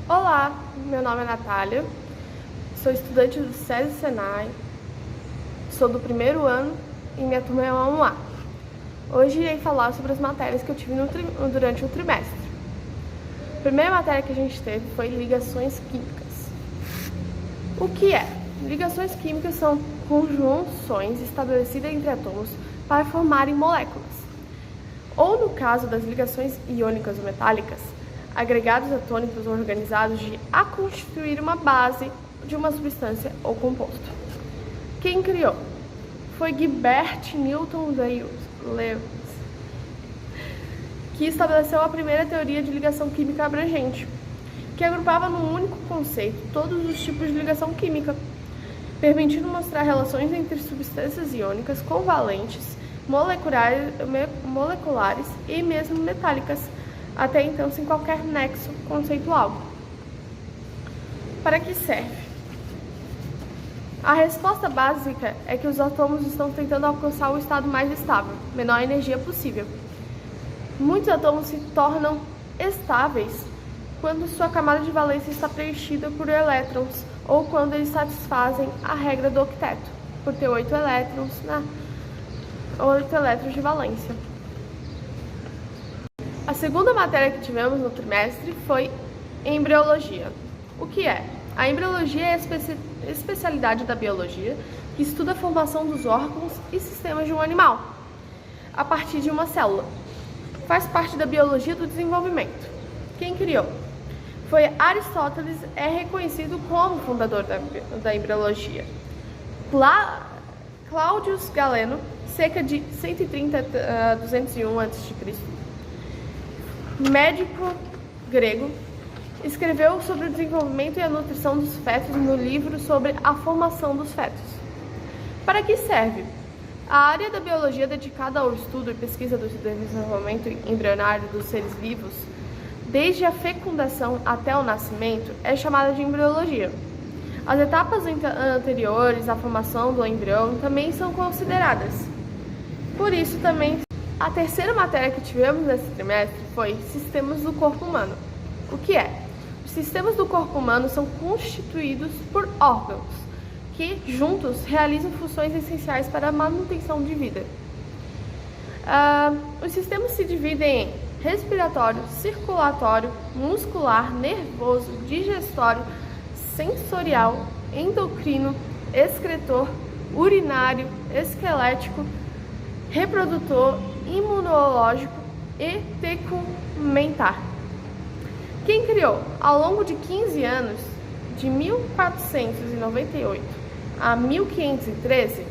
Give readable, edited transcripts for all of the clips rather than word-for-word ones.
Olá, meu nome é Natália, sou estudante do SESI Senai, sou do primeiro ano e minha turma é a 1A. Hoje irei falar sobre as matérias que eu tive durante o trimestre. A primeira matéria que a gente teve foi ligações químicas. O que é? Ligações químicas são conjunções estabelecidas entre átomos para formarem moléculas. Ou no caso das ligações iônicas ou metálicas, agregados atômicos organizados a constituir uma base de uma substância ou composto. Quem criou? Foi Gilbert Newton Lewis, que estabeleceu a primeira teoria de ligação química abrangente, que agrupava num único conceito todos os tipos de ligação química, permitindo mostrar relações entre substâncias iônicas covalentes, moleculares e mesmo metálicas, até então sem qualquer nexo conceitual. Para que serve? A resposta básica é que os átomos estão tentando alcançar o estado mais estável, menor energia possível. Muitos átomos se tornam estáveis quando sua camada de valência está preenchida por elétrons ou quando eles satisfazem a regra do octeto, por ter 8 elétrons de valência. A segunda matéria que tivemos no trimestre foi embriologia. O que é? A embriologia é a especialidade da biologia que estuda a formação dos órgãos e sistemas de um animal a partir de uma célula. Faz parte da biologia do desenvolvimento. Quem criou? Foi Aristóteles, é reconhecido como fundador da embriologia. Claudius Galeno, cerca de 130 a 201 a.C., médico grego, escreveu sobre o desenvolvimento e a nutrição dos fetos no livro sobre a formação dos fetos. Para que serve? A área da biologia dedicada ao estudo e pesquisa do desenvolvimento embrionário dos seres vivos, desde a fecundação até o nascimento, é chamada de embriologia. As etapas anteriores à formação do embrião também são consideradas. Por isso, também, a terceira matéria que tivemos nesse trimestre foi Sistemas do Corpo Humano. O que é? Os sistemas do corpo humano são constituídos por órgãos que, juntos, realizam funções essenciais para a manutenção de vida. Os sistemas se dividem em respiratório, circulatório, muscular, nervoso, digestório, sensorial, endocrino, excretor, urinário, esquelético, reprodutor, imunológico e tegumentar. Quem criou? Ao longo de 15 anos, de 1498 a 1513,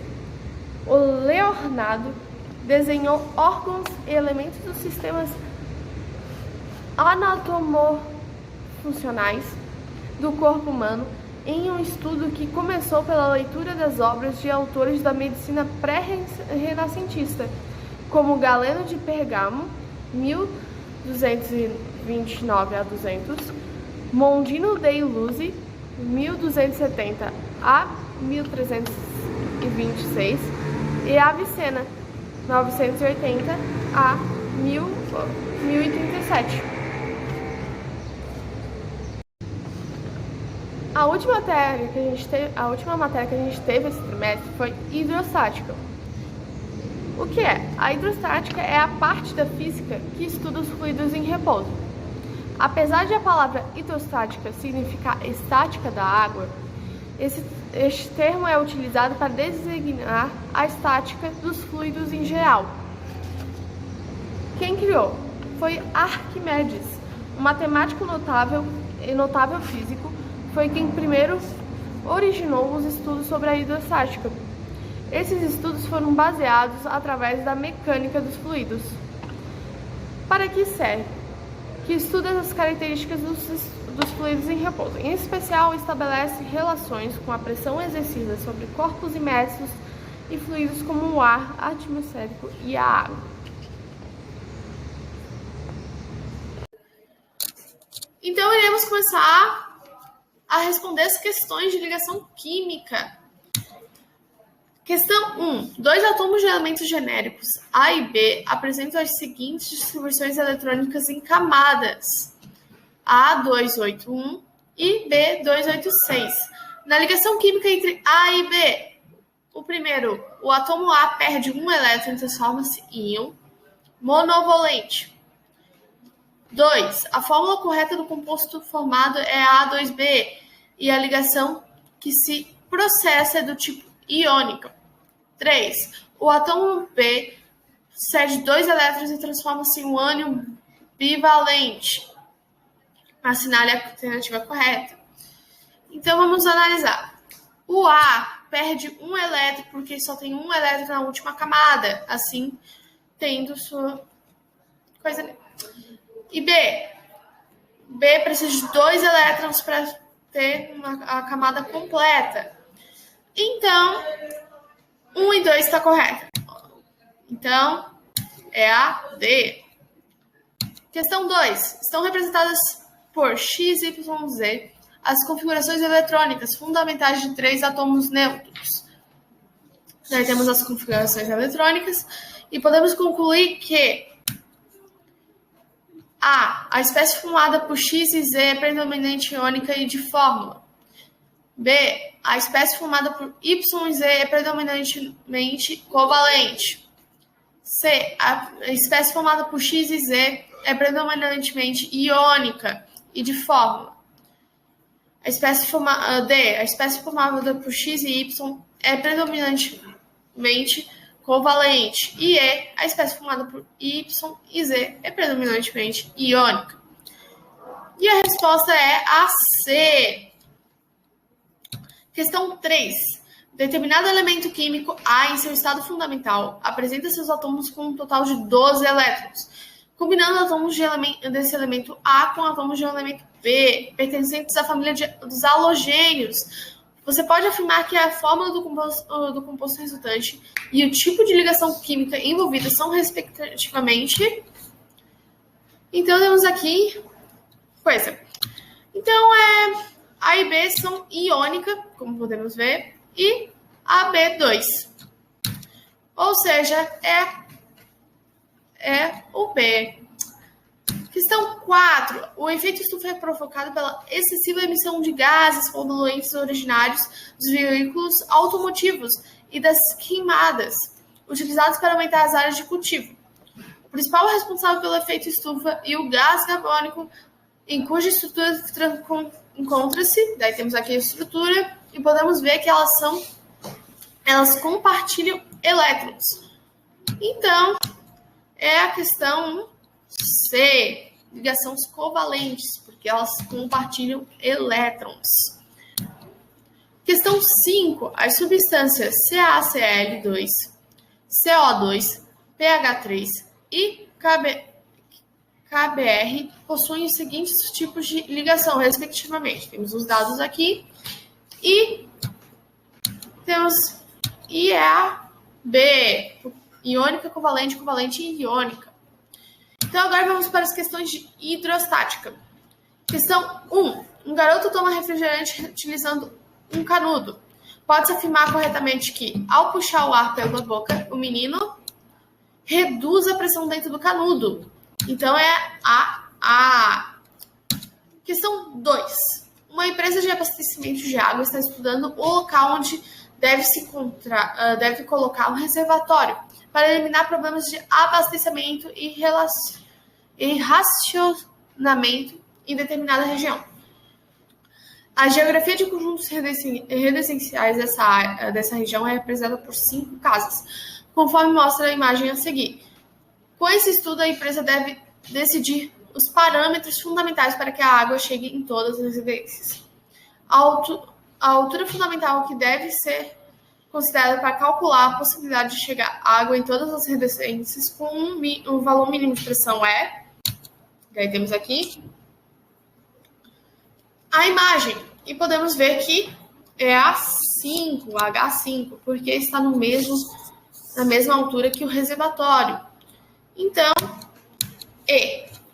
o Leonardo desenhou órgãos e elementos dos sistemas anatomofuncionais do corpo humano em um estudo que começou pela leitura das obras de autores da medicina pré-renascentista, como Galeno de Pergamo, 1229 a 200, Mondino dei Lusi, 1270 a 1326, e Avicena, 980 a 1037. A última matéria que a gente teve esse trimestre foi hidrostática. O que é? A hidrostática é a parte da física que estuda os fluidos em repouso. Apesar de a palavra hidrostática significar estática da água, este termo é utilizado para designar a estática dos fluidos em geral. Quem criou? Foi Arquimedes, um matemático notável físico, foi quem primeiro originou os estudos sobre a hidrostática. Esses estudos foram baseados através da mecânica dos fluidos. Para que serve? Que estuda as características dos fluidos em repouso. Em especial, estabelece relações com a pressão exercida sobre corpos imersos e fluidos como o ar atmosférico e a água. Então, iremos começar a responder as questões de ligação química. Questão 1. Dois átomos de elementos genéricos A e B apresentam as seguintes distribuições eletrônicas em camadas: A281, e B286. Na ligação química entre A e B, o primeiro, o átomo A perde um elétron e transforma-se em íon monovalente. 2. A fórmula correta do composto formado é A2B e a ligação que se processa é do tipo iônica. 3. O átomo B cede 2 elétrons e transforma-se em um ânion bivalente. Assinale a alternativa correta. Então, vamos analisar. O A perde um elétron porque só tem um elétron na última camada, assim, tendo sua coisa ali. E B precisa de 2 elétrons para ter a camada completa. Então, 1 e 2 está correto. Então, é a D. Questão 2. Estão representadas por X, Y, Z as configurações eletrônicas fundamentais de 3 átomos neutros. Daí temos as configurações eletrônicas e podemos concluir que a espécie formada por X e Z é predominante iônica e de fórmula. B. A espécie formada por Y e Z é predominantemente covalente. C. A espécie formada por X e Z é predominantemente iônica e de fórmula. D. A espécie formada por X e Y é predominantemente covalente. E E. A espécie formada por Y e Z é predominantemente iônica. E a resposta é a C. Questão 3. Determinado elemento químico A, em seu estado fundamental, apresenta seus átomos com um total de 12 elétrons, combinando átomos desse elemento A com átomos de elemento B, pertencentes à família dos halogênios. Você pode afirmar que a fórmula do composto resultante e o tipo de ligação química envolvida são, respectivamente... Então, temos aqui coisa. Então, A e B são iônica, como podemos ver, e AB2. Ou seja, é o B. Questão 4. O efeito estufa é provocado pela excessiva emissão de gases poluentes originários dos veículos automotivos e das queimadas, utilizados para aumentar as áreas de cultivo. O principal responsável pelo efeito estufa e o gás carbônico, em cuja estrutura encontra-se, daí temos aqui a estrutura, e podemos ver que elas compartilham elétrons. Então, é a questão C, ligações covalentes, porque elas compartilham elétrons. Questão 5, as substâncias CaCl2, CO2, pH3 e KBr possuem os seguintes tipos de ligação, respectivamente. Temos os dados aqui e temos IAB, iônica, covalente, covalente e iônica. Então, agora vamos para as questões de hidrostática. Questão 1. Um garoto toma refrigerante utilizando um canudo. Pode-se afirmar corretamente que, ao puxar o ar pela boca, o menino reduz a pressão dentro do canudo. Então, é a Questão 2. Uma empresa de abastecimento de água está estudando o local onde deve colocar um reservatório para eliminar problemas de abastecimento e racionamento em determinada região. A geografia de conjuntos residenciais dessa região é representada por 5 casas, conforme mostra a imagem a seguir. Com esse estudo, a empresa deve decidir os parâmetros fundamentais para que a água chegue em todas as residências. A altura fundamental que deve ser considerada para calcular a possibilidade de chegar água em todas as residências com um valor mínimo de pressão é... Daí temos aqui a imagem. E podemos ver que é a 5, H5, porque está na mesma altura que o reservatório. Então,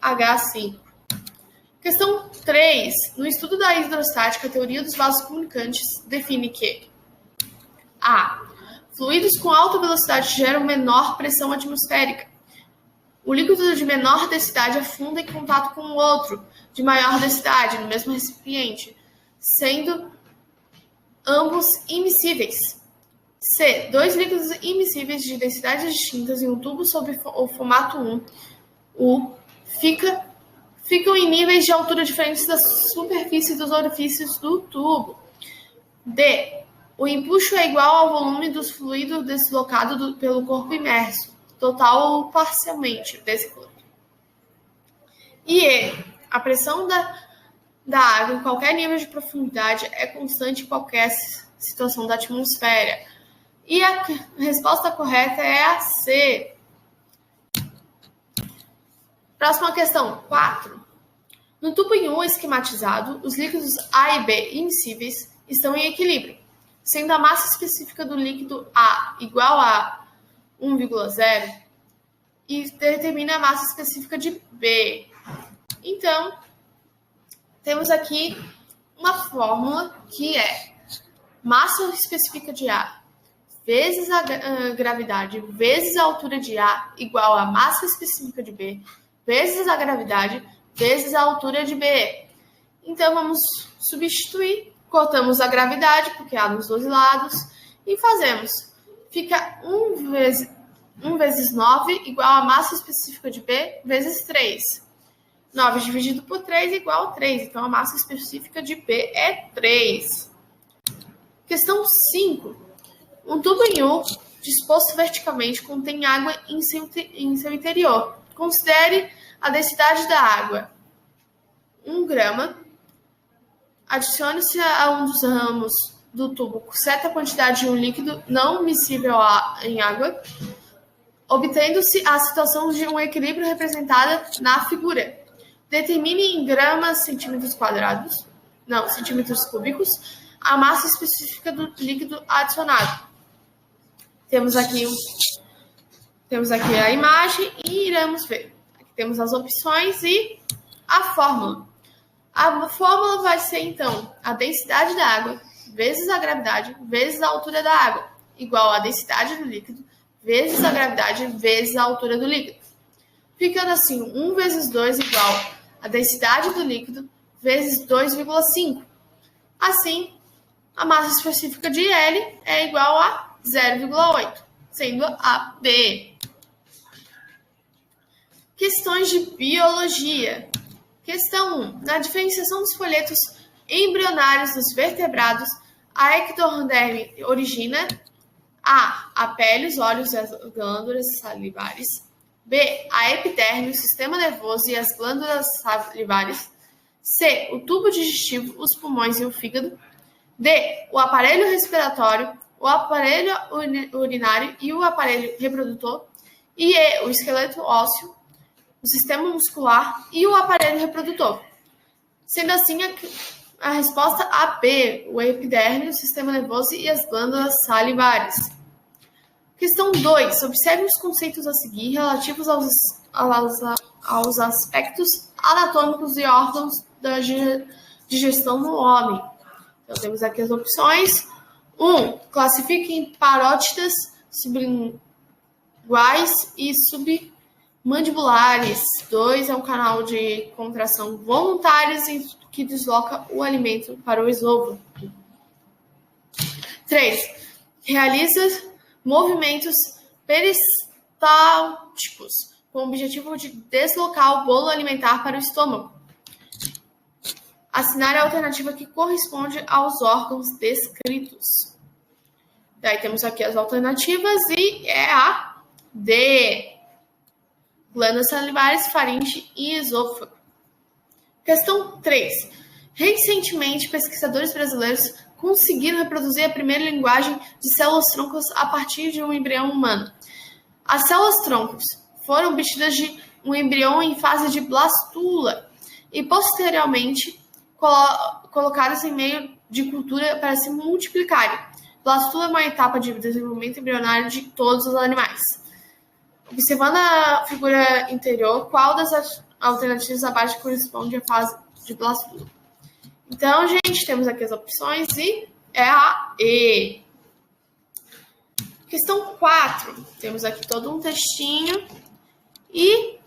H5. Questão 3. No estudo da hidrostática, a teoria dos vasos comunicantes define que a. Fluidos com alta velocidade geram menor pressão atmosférica. O líquido de menor densidade afunda em contato com o outro de maior densidade no mesmo recipiente, sendo ambos imiscíveis. C. 2 líquidos imiscíveis de densidades distintas em um tubo sob o formato 1. U. Ficam em níveis de altura diferentes da superfície dos orifícios do tubo. D. O empuxo é igual ao volume do fluido deslocado pelo corpo imerso, total ou parcialmente, desse fluido. E E. A pressão da água em qualquer nível de profundidade é constante em qualquer situação da atmosfera. E a resposta correta é a C. Próxima questão, 4. No tubo em U esquematizado, os líquidos A e B imiscíveis estão em equilíbrio, sendo a massa específica do líquido A igual a 1,0 e determina a massa específica de B. Então, temos aqui uma fórmula que é massa específica de A vezes a gravidade vezes a altura de A igual a massa específica de B vezes a gravidade vezes a altura de B. Então, vamos substituir. Cortamos a gravidade, porque há nos dois lados, e fazemos. Fica 1 vezes 9 igual a massa específica de B vezes 3. 9 dividido por 3 é igual a 3. Então, a massa específica de B é 3. Questão 5. Um tubo em U, disposto verticalmente, contém água em seu interior. Considere a densidade da água. 1 grama. Adicione-se a um dos ramos do tubo certa quantidade de um líquido não miscível em água, obtendo-se a situação de um equilíbrio representada na figura. Determine em gramas, centímetros cúbicos, a massa específica do líquido adicionado. Temos aqui a imagem e iremos ver. Aqui temos as opções e a fórmula. A fórmula vai ser, então, a densidade da água vezes a gravidade vezes a altura da água, igual a densidade do líquido vezes a gravidade vezes a altura do líquido. Ficando assim, 1 vezes 2 igual a densidade do líquido vezes 2,5. Assim, a massa específica de L é igual a 0,8, sendo a B. Questões de biologia. Questão 1. Na diferenciação dos folhetos embrionários dos vertebrados, a ectoderme origina a pele, os olhos e as glândulas salivares. B. A epiderme, o sistema nervoso e as glândulas salivares. C. O tubo digestivo, os pulmões e o fígado. D. O aparelho respiratório, o aparelho urinário e o aparelho reprodutor. E E. O esqueleto ósseo, o sistema muscular e o aparelho reprodutor. Sendo assim, a resposta A, B, o epiderme, o sistema nervoso e as glândulas salivares. Questão 2. Observe os conceitos a seguir relativos aos aspectos anatômicos e órgãos da digestão no homem. Então, temos aqui as opções. 1. Classifique em parótidas, sublinguais e submandibulares. 2. É um canal de contração voluntários que desloca o alimento para o esôfago. 3. Realiza movimentos peristálticos com o objetivo de deslocar o bolo alimentar para o estômago. Assinar a alternativa que corresponde aos órgãos descritos. Daí temos aqui as alternativas e é a D. Glândulas salivares, faringe e esôfago. Questão 3. Recentemente, pesquisadores brasileiros conseguiram reproduzir a primeira linguagem de células-troncos a partir de um embrião humano. As células-troncos foram obtidas de um embrião em fase de blastula e, posteriormente, colocadas em meio de cultura para se multiplicarem. Blastula é uma etapa de desenvolvimento embrionário de todos os animais. Observando a figura interior, qual das alternativas abaixo corresponde à fase de blastula? Então, gente, temos aqui as opções e é a E. Questão 4. Temos aqui todo um textinho e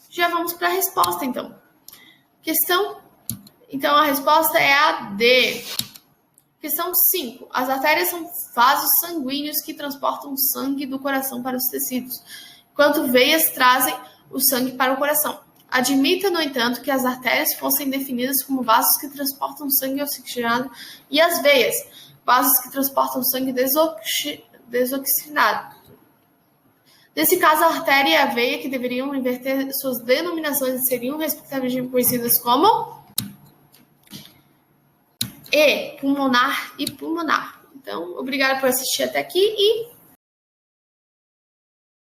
já vamos para a resposta, então. Questão Então, a resposta é a D. Questão 5. As artérias são vasos sanguíneos que transportam o sangue do coração para os tecidos, enquanto veias trazem o sangue para o coração. Admita, no entanto, que as artérias fossem definidas como vasos que transportam sangue oxigenado e as veias, vasos que transportam sangue desoxigenado. Nesse caso, a artéria e a veia, que deveriam inverter suas denominações e seriam respectivamente conhecidas como pulmonar e pulmonar. Então, obrigada por assistir até aqui e